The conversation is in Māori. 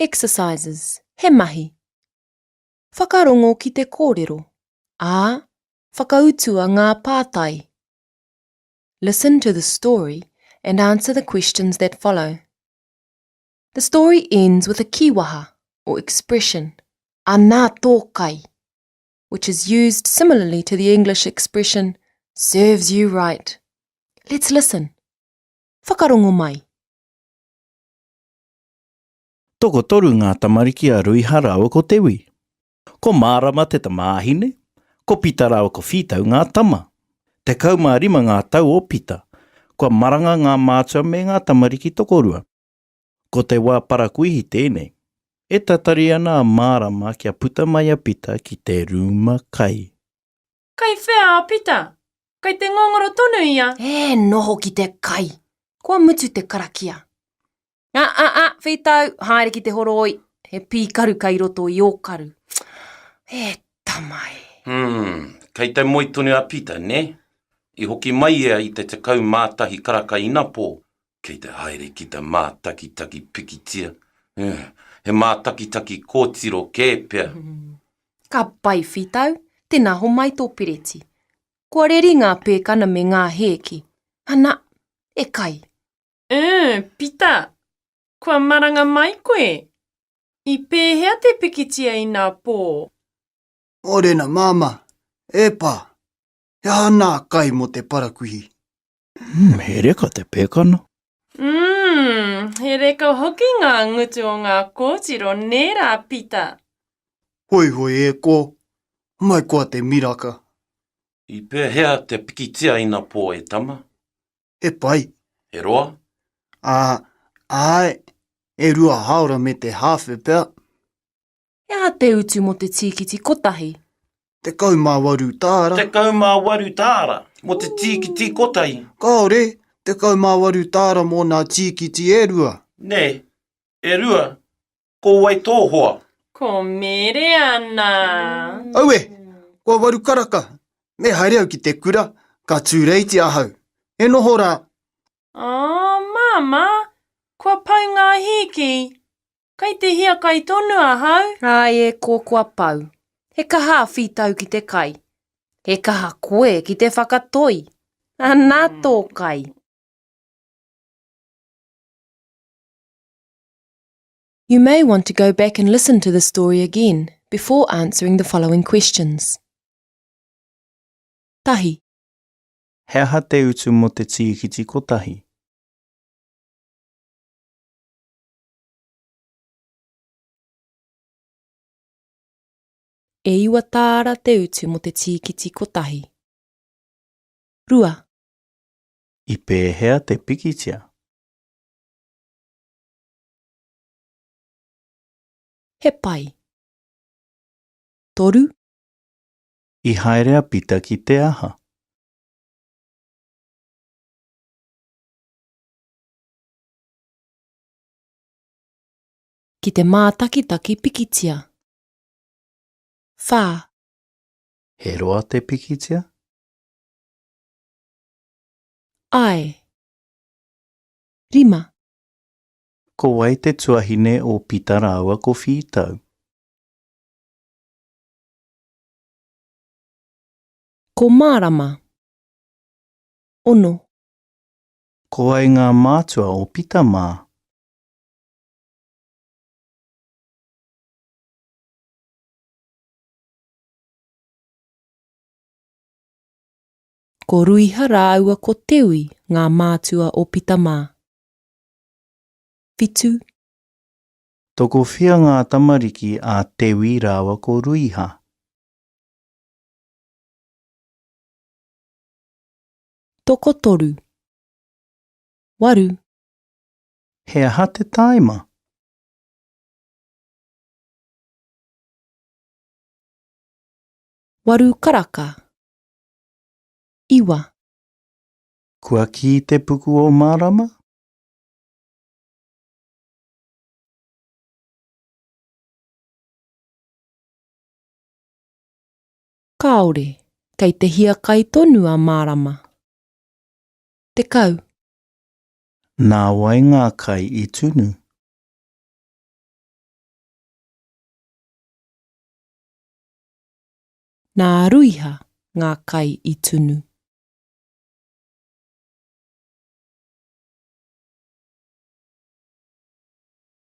Exercises. He mahi. Whakarongo ki te kōrero. Ā, whakautua ngā pātai. Listen to the story and answer the questions that follow. The story ends with a kiwaha or expression, anā tō kai, which is used similarly to the English expression, serves you right. Let's listen. Whakarongo mai. Toko toru ngā tamariki a Ruiha rawa ko te wi. Ko mārama te tamāhine, ko pita rawa ko whitau ngā tama. Te kaumārima ngā tau o pita, ko maranga ngā mātua me ngā tamariki tokorua. Ko te wā parakuihi tēnei, e tatari ana a mārama kia puta mai a pita ki te rūma kai. Kai whea a pita, kai te ngongoro tonu ia. E noho ki te kai, kua mutu te karakia. Whitau, haere ki te horoi, he pīkaru kai roto I ōkaru. E tamai. Kei te moi tonu a pita, ne? I hoki mai ea I te kau mātahi karaka ina pō. Kei te haere ki te mātaki-taki pikitia. He mātaki-taki kōtiro kēpea. Ka pai whitau, tēnā ho mai tō pireti. Kua reri ngā pēkana me ngā hēki. Ana, e kai. Pita, kua maranga mai koe. I pēhea te pikitia I nā pō. Orena māma, e pā. He hana kai mo te parakuhi. He reka te pēkana. He reka hoki ngā ngutu o ngā kōtiro nērā pita. Hoi hoi e ko, mai koa te miraka. I pēhea te pikitia ina pō e tama. E pai. He roa? Ai, e rua haora me te hawhi pēr. Ea te utu mo te tīkiti kotahi. Te kaumāwaru tāra. Te kaumāwaru tāra, mo te tīkiti kotahi. Kaore, te kaumāwaru tāra mō nā tīkiti e rua. Ne, e rua, ko wai tōhoa. Ko mere ana. Aue, kua waru karaka. Me haere au ki te kura, ka tūreiti ahau. E noho rā. Māma, kua pau ngā hiki. Kai te hia kai tonu ahau. Ai e kua pau. He kaha whitau ki te kai. He kaha koe ki te whakatoi. Anā tō kai. You may want to go back and listen to the story again before answering the following questions. Tahi. He aha te utu mo te tīkiti kotahi. E iwa tāra te utu mo te tīkiti kotahi. Rua. I pēhea te pikitia. He pai. Toru. I haerea pita ki te aha. Ki te mātaki-taki pikitia. Whā. He roa te pikitia? Ai. Rima. Ko wai te tuahine o pita rawa ko whitau. Ko mārama. Ono. Ko ai ngā mātua o pita mā. Ko Ruiha rāua ko teui ngā mātua o pita mā. Whitu. Toko whia ngā tamariki a tewi rawa ko Ruiha. Toko toru. Waru. He aha te taima. Waru karaka. Iwa. Kua ki te puku o mārama? Kāore, kei te hia kai tonu a mārama. Te kau. Nā wai ngā kai I tunu. Nā ruiha ngā kai I tunu.